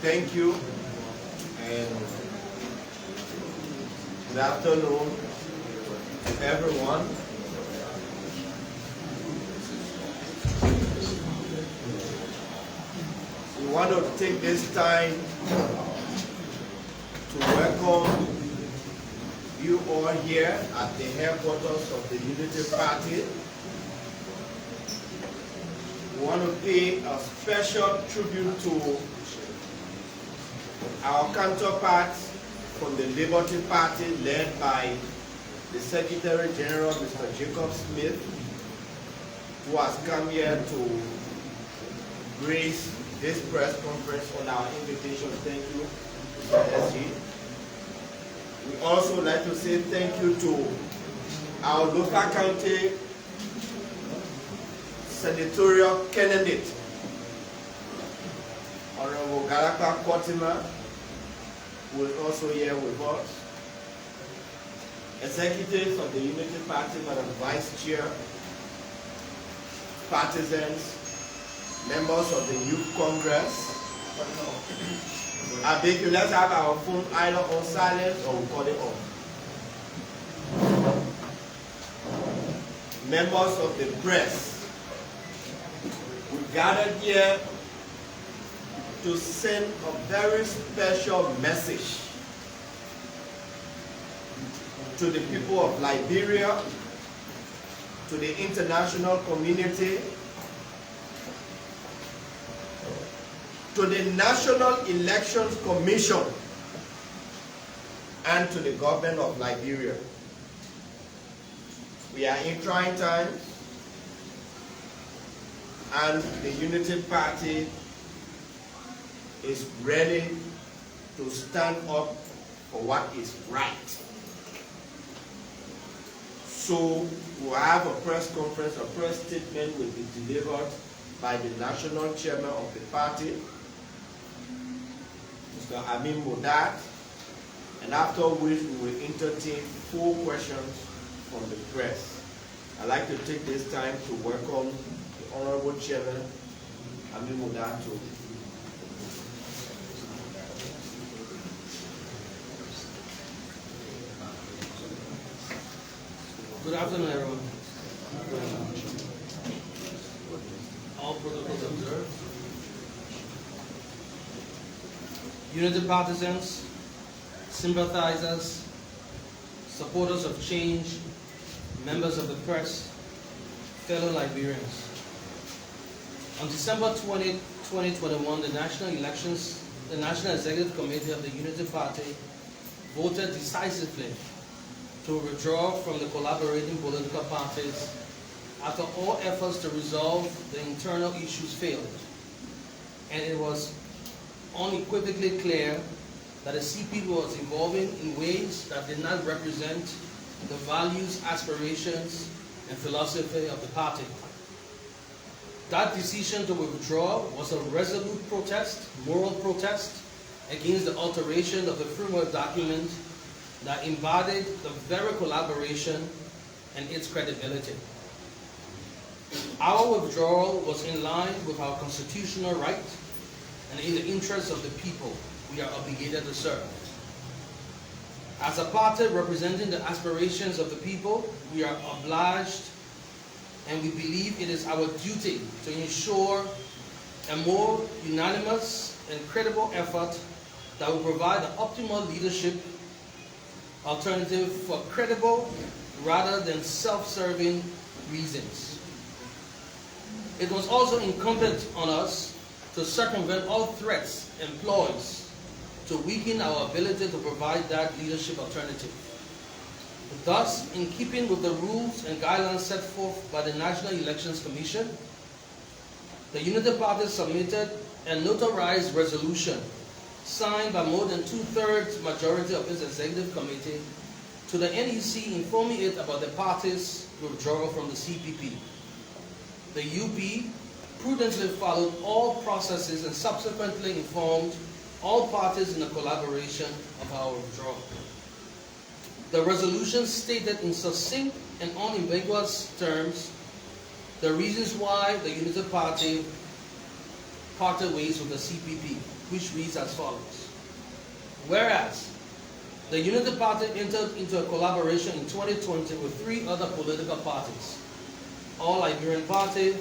Thank you, and good afternoon to everyone. We want to take this time to welcome you all here at the headquarters of the Unity Party. We want to pay a special tribute to our counterparts from the Liberty Party, led by the Secretary General, Mr. Jacob Smith, who has come here to grace this press conference on our invitation. Thank you, Mr. SG. We also like to say thank you to our local county senatorial candidate, Honorable Galaka Kotima, who is also here with us. Executives of the Unity Party, Madam Vice Chair, partisans, members of the Youth Congress. I beg you, let's have our phone either on silent or we call it off. Members of the press, we gathered here to send a very special message to the people of Liberia, to the international community, to the National Elections Commission, and to the government of Liberia. We are in trying times, and the Unity Party is ready to stand up for what is right. So we'll have a press conference, a press statement will be delivered by the national chairman of the party, Mr. Amin Modat, and after which we will entertain 4 questions from the press. I'd like to take this time to welcome the Honorable Chairman, Amin Modat, to Good afternoon, everyone. All protocols observed. Unity partisans, sympathizers, supporters of change, members of the press, fellow Liberians. On December 20, 2021, the National Executive Committee of the Unity Party voted decisively to withdraw from the collaborating political parties after all efforts to resolve the internal issues failed. And it was unequivocally clear that the CPP was evolving in ways that did not represent the values, aspirations, and philosophy of the party. That decision to withdraw was a resolute protest, moral protest, against the alteration of the framework document that embodied the very collaboration and its credibility. Our withdrawal was in line with our constitutional right and in the interests of the people we are obligated to serve. As a party representing the aspirations of the people, we are obliged and we believe it is our duty to ensure a more unanimous and credible effort that will provide the optimal leadership alternative for credible rather than self-serving reasons. It was also incumbent on us to circumvent all threats and ploys to weaken our ability to provide that leadership alternative. Thus, in keeping with the rules and guidelines set forth by the National Elections Commission, the Unity Party submitted a notarized resolution signed by more than 2/3 majority of its executive committee to the NEC, informing it about the party's withdrawal from the CPP. The UP prudently followed all processes and subsequently informed all parties in the collaboration of our withdrawal. The resolution stated in succinct and unambiguous terms the reasons why the Unity Party parted ways with the CPP. which reads as follows. Whereas the Unity Party entered into a collaboration in 2020 with 3 other political parties, All Liberian Party,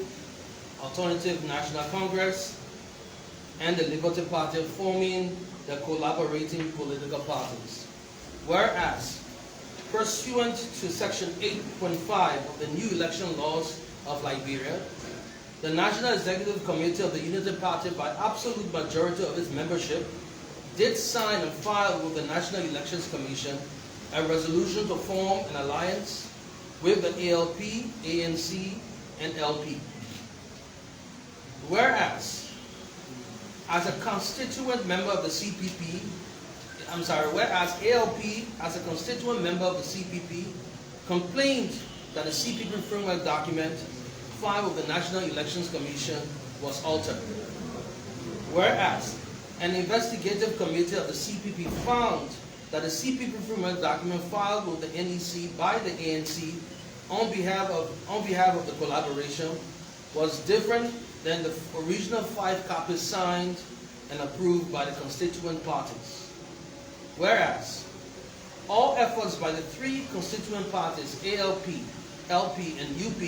Alternative National Congress, and the Liberty Party, forming the collaborating political parties. Whereas, pursuant to Section 8.5 of the new election laws of Liberia, the National Executive Committee of the Unity Party, by absolute majority of its membership, did sign and file with the National Elections Commission a resolution to form an alliance with the ALP, ANC, and LP. Whereas, as a constituent member of the CPP, whereas ALP, as a constituent member of the CPP, complained that the CPP framework document filed with the National Elections Commission was altered. Whereas, an investigative committee of the CPP found that the CPP framework document filed with the NEC by the ANC on behalf of the collaboration was different than the original 5 copies signed and approved by the constituent parties. Whereas, all efforts by the 3 constituent parties, ALP, LP, and UP,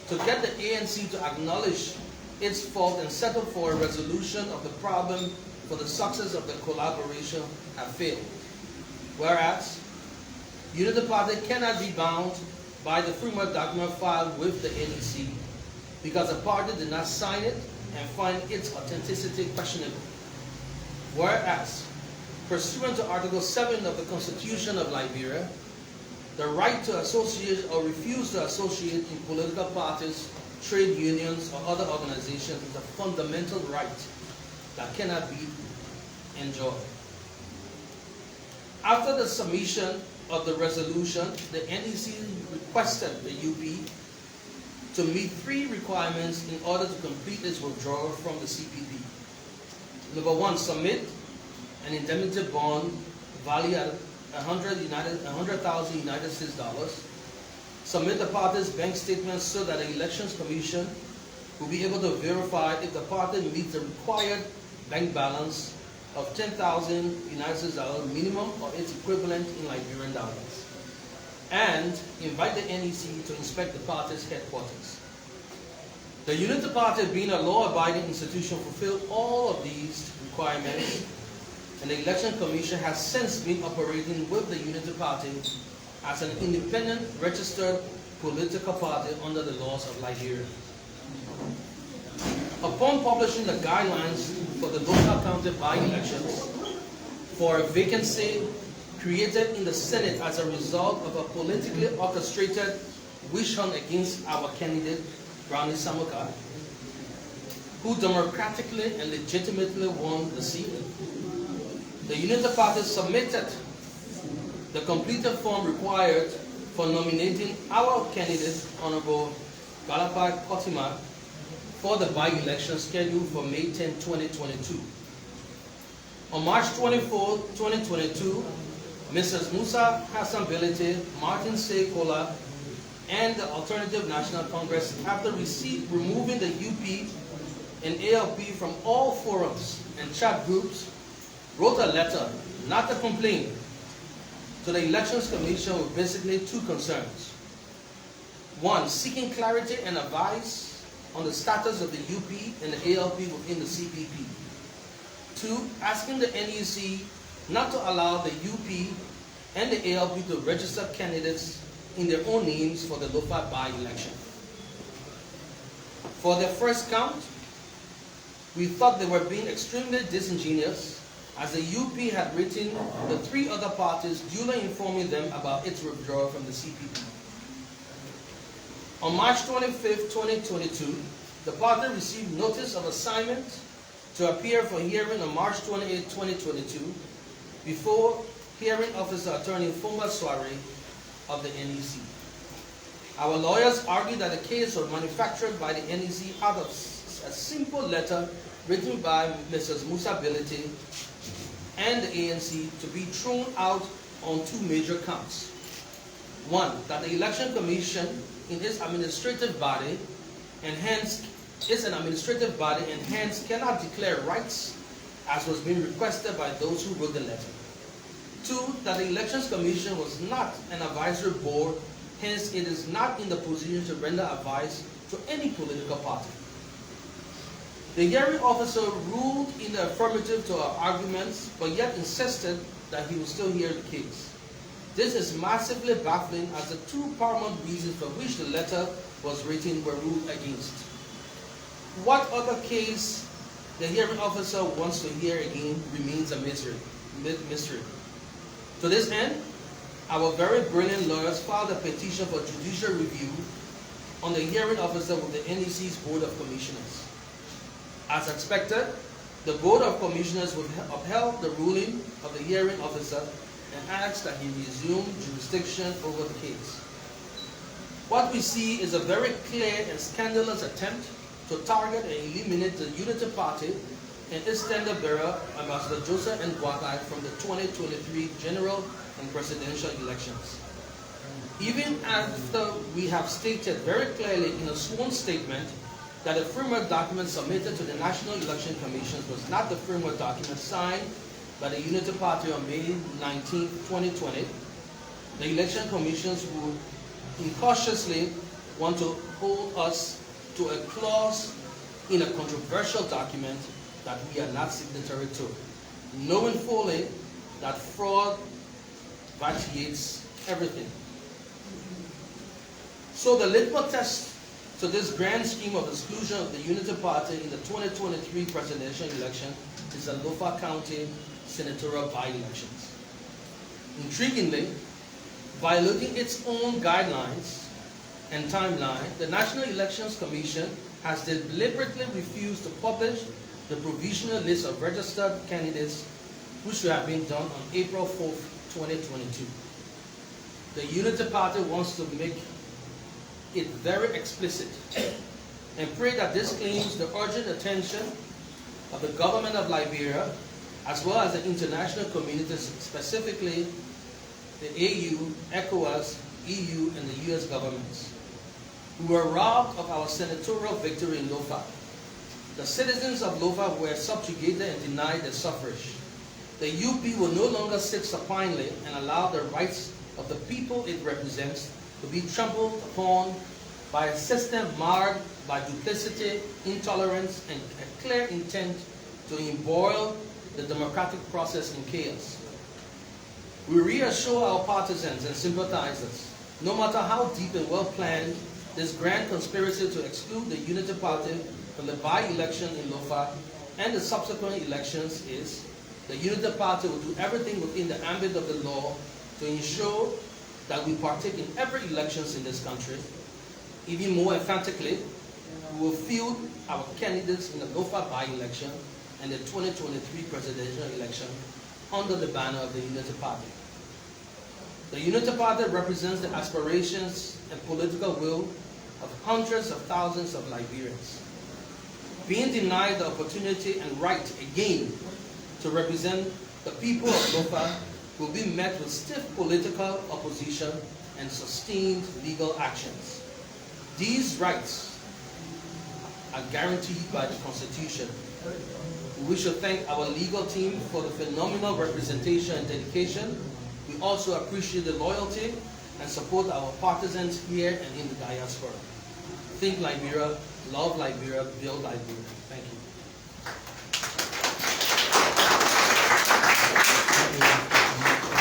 to get the ANC to acknowledge its fault and settle for a resolution of the problem for the success of the collaboration have failed. Whereas, Unity Party cannot be bound by the framework document filed with the NEC because the party did not sign it and find its authenticity questionable. Whereas, pursuant to Article 7 of the Constitution of Liberia, the right to associate or refuse to associate in political parties, trade unions, or other organizations is a fundamental right that cannot be enjoyed. After the submission of the resolution, the NEC requested the UP to meet 3 requirements in order to complete its withdrawal from the CPP. Number 1, submit an indemnity bond valued at $100,000 United States dollars. Submit the party's bank statements so that the Elections Commission will be able to verify if the party meets the required bank balance of $10,000 United States dollars minimum or its equivalent in Liberian dollars. And invite the NEC to inspect the party's headquarters. The Unity Party, being a law-abiding institution, fulfilled all of these requirements, and the Election Commission has since been operating with the Unity Party as an independent registered political party under the laws of Liberia. Upon publishing the guidelines for the local county by-elections for a vacancy created in the Senate as a result of a politically orchestrated witch hunt against our candidate, Brownie Samuka, who democratically and legitimately won the seat, the Unity Party submitted the completed form required for nominating our candidate, Honorable Galapa Kotima, for the by-election scheduled for May 10, 2022. On March 24, 2022, Mrs. Musa Hassan Belete, Martin Sekola, and the Alternative National Congress, after removing the UP and ALP from all forums and chat groups, wrote a letter, not a complaint, to the Elections Commission with basically 2 concerns. 1, seeking clarity and advice on the status of the UP and the ALP within the CPP. 2, asking the NEC not to allow the UP and the ALP to register candidates in their own names for the local by-election. For their first count, we thought they were being extremely disingenuous, as the UP had written the 3 other parties, duly informing them about its withdrawal from the CPP. On March 25, 2022, the party received notice of assignment to appear for hearing on March 28, 2022, before Hearing Officer Attorney Fumba Soare of the NEC. Our lawyers argued that the case was manufactured by the NEC out of a simple letter written by Mrs. Musa Belete and the ANC to be thrown out on 2 major counts. 1, that the Election Commission in its administrative body and hence is an administrative body and hence cannot declare rights as was being requested by those who wrote the letter. 2, that the Elections Commission was not an advisory board, hence it is not in the position to render advice to any political party. The hearing officer ruled in the affirmative to our arguments, but yet insisted that he would still hear the case. This is massively baffling, as the 2 paramount reasons for which the letter was written were ruled against. What other case the hearing officer wants to hear again remains a mystery. To this end, our very brilliant lawyers filed a petition for judicial review on the hearing officer with the NEC's Board of Commissioners. As expected, the Board of Commissioners upheld the ruling of the hearing officer and asked that he resume jurisdiction over the case. What we see is a very clear and scandalous attempt to target and eliminate the Unity Party and its standard bearer, Ambassador Joseph N. Boakai, from the 2023 general and presidential elections. Even after we have stated very clearly in a sworn statement that the framework document submitted to the National Election Commission was not the framework document signed by the Unity Party on May 19, 2020, the Election Commissions would incautiously want to hold us to a clause in a controversial document that we are not signatory to, knowing fully that fraud vitiates everything. So the litmus test to this grand scheme of exclusion of the Unity Party in the 2023 presidential election is the Lofa County senatorial by-elections. Intriguingly, violating its own guidelines and timeline, the National Elections Commission has deliberately refused to publish the provisional list of registered candidates, which should have been done on April 4, 2022. The Unity Party wants to make it very explicit and pray that this claims the urgent attention of the government of Liberia, as well as the international communities, specifically the AU, ECOWAS, EU, and the US governments. We were robbed of our senatorial victory in Lofa. The citizens of Lofa were subjugated and denied their suffrage. The UP will no longer sit supinely and allow the rights of the people it represents to be trampled upon by a system marred by duplicity, intolerance, and a clear intent to embroil the democratic process in chaos. We reassure our partisans and sympathizers, no matter how deep and well-planned this grand conspiracy to exclude the Unity Party from the by-election in Lofa and the subsequent elections is, the Unity Party will do everything within the ambit of the law to ensure that we partake in every elections in this country. Even more emphatically, we will field our candidates in the Lofa by-election and the 2023 presidential election under the banner of the Unity Party. The Unity Party represents the aspirations and political will of hundreds of thousands of Liberians. Being denied the opportunity and right again to represent the people of Lofa will be met with stiff political opposition and sustained legal actions. These rights are guaranteed by the Constitution. We wish to thank our legal team for the phenomenal representation and dedication. We also appreciate the loyalty and support our partisans here and in the diaspora. Think Liberia, love Liberia, build Liberia. Thank you.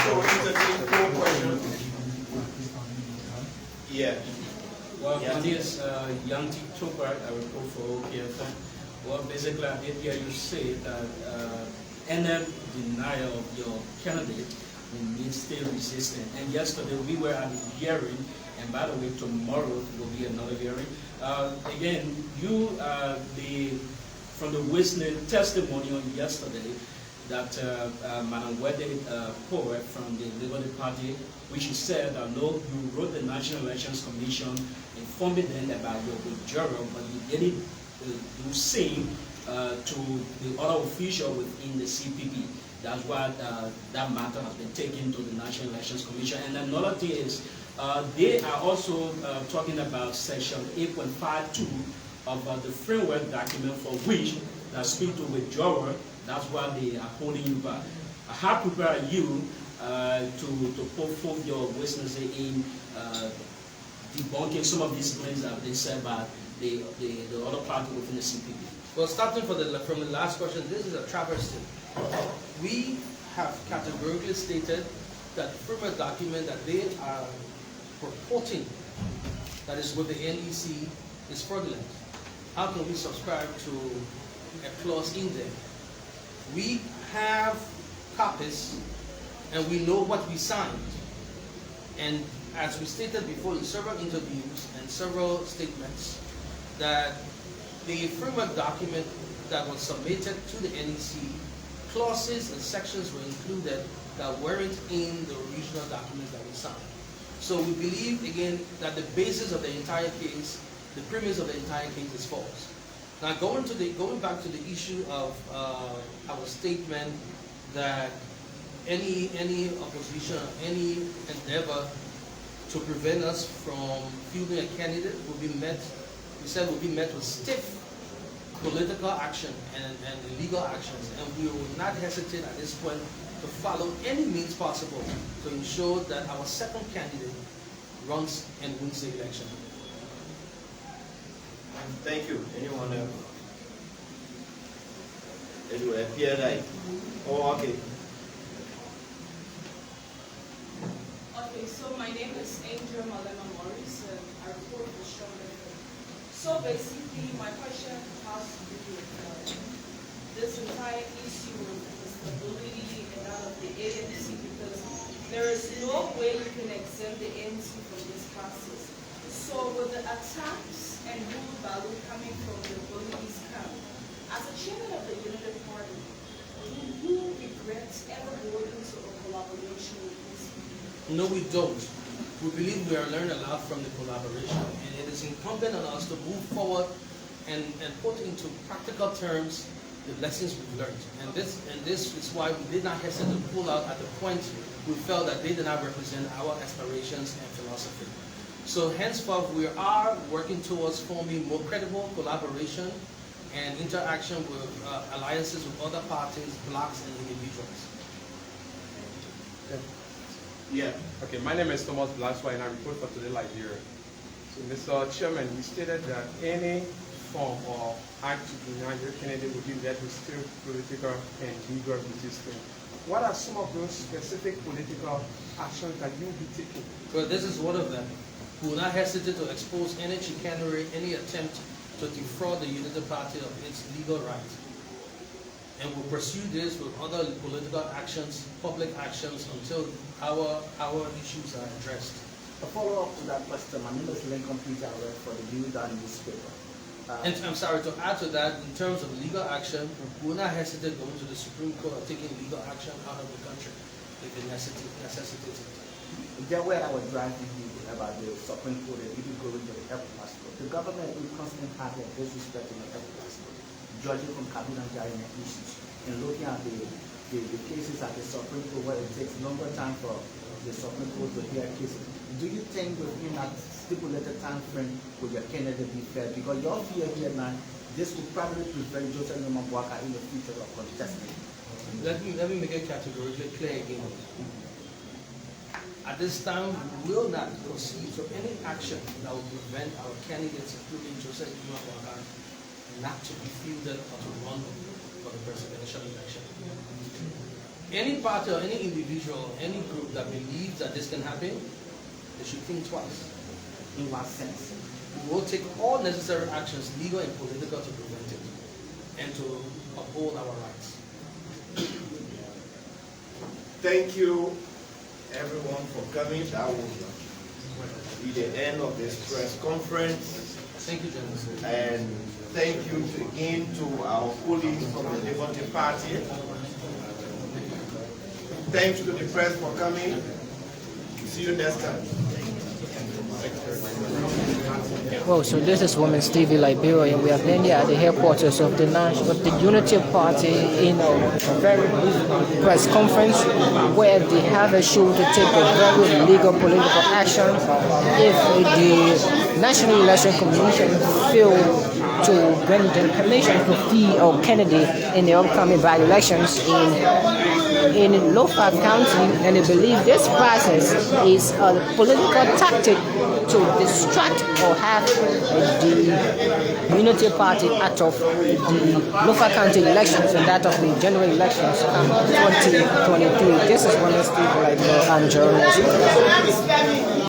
So we entertain 4 questions. Yeah. Well, my name is Yanti Toprak. I report for OPFM. Well, basically, I did hear you say that any denial of your candidate will mean still resistant. And yesterday we were at a hearing, and by the way, tomorrow will be another hearing. Again, you, from the witness testimony on yesterday, that Madam Wede Power from the Liberty Party, which you said that no, you wrote the National Elections Commission informing them about your withdrawal, but you didn't do same to the other official within the CPP. That's why that matter has been taken to the National Elections Commission. And another thing is, they are also talking about Section 8.52 of the framework document, for which that speak to withdrawal That's why they are holding you back. How prepared are you to put forth your wisdom in debunking some of these claims that have been said by the other party within the CPP? Well, starting from the last question, this is a travesty. We have categorically stated that the framework document that they are purporting that is with the NEC is fraudulent. How can we subscribe to a clause in there? We have copies and we know what we signed. And as we stated before in several interviews and several statements, that the framework document that was submitted to the NEC, clauses and sections were included that weren't in the original document that we signed. So we believe, again, that the basis of the entire case, the premise of the entire case is false. Now, going back to the issue of our statement that any opposition, any endeavor to prevent us from fielding a candidate will be met, we said will be met with stiff political action and legal actions, and we will not hesitate at this point to follow any means possible to ensure that our second candidate runs and wins the election. Thank you. Anyone else? It will appear like, oh, okay. Okay, so my name is Angel Malema Morris, and I report for Strong FM. So basically, my question has to do with this entire issue with the stability and that of the ANC, because there is no way you can exempt the ANC from this process. So with the attacks and rule value coming from the Bolivi's camp, as a chairman of the United Party, do you regret ever going into a collaboration with this? No, we don't. We believe we are learning a lot from the collaboration, and it is incumbent on us to move forward and put into practical terms the lessons we've learned. And this is why we did not hesitate to pull out at the point we felt that they did not represent our aspirations and philosophy. So henceforth, we are working towards forming more credible collaboration and interaction with alliances with other parties, blocs, and individuals. Yeah. Okay, my name is Thomas Blaswa and I report for Today Liberia. So, Mr. Chairman, we stated that any form of act to deny your candidate would be met with still political and legal resistance. What are some of those specific political actions that you will be taking? Well, this is one of them. We will not hesitate to expose any chicanery, any attempt to defraud the Unity Party of its legal right. And we'll pursue this with other political actions, public actions, until our issues are addressed. A follow-up to that question, my name is Lincoln Peter, I work for the New Dawn newspaper. And I'm sorry, to add to that, in terms of legal action, we will not hesitate going to the Supreme Court or taking legal action out of the country if it necessitates it. There where I was driving you about the Supreme Court and even going to the airport passport. The government will constantly have a disrespect in the airport passport, judging from Kabila and Jarina issues, and looking at the cases at the Supreme Court where it takes longer time for the Supreme Court to hear cases. Do you think within that stipulated time frame will your candidate be fair? Because your fear here now, this will probably prevent Joseph Nomabwaka in the future of contesting. Let me make it categorically clear again. At this time, we will not proceed to any action that will prevent our candidates, including Joseph Nomabwaka, not to be fielded or to run for the presidential election. Any party or any individual, any group that believes that this can happen, they should think twice. In what sense? We will take all necessary actions, legal and political, to prevent it and to uphold our rights. Thank you, everyone, for coming. That will be the end of this press conference. Thank you, gentlemen. And thank you again to our colleagues from the Liberty Party. Thanks to the press for coming. See you next time. Well, so this is Women's TV Liberia, and we have been here at the headquarters of the Unity Party in a very brief press conference where they have assured to take a very legal political action if the National Election Commission feel to grant them permission to fee or candidate in the upcoming by-elections in Lofa County, and they believe this process is a political tactic to distract or have the Unity Party out of the Lofa County elections and that of the general elections come 2023. This is one of Steve Like and journalist.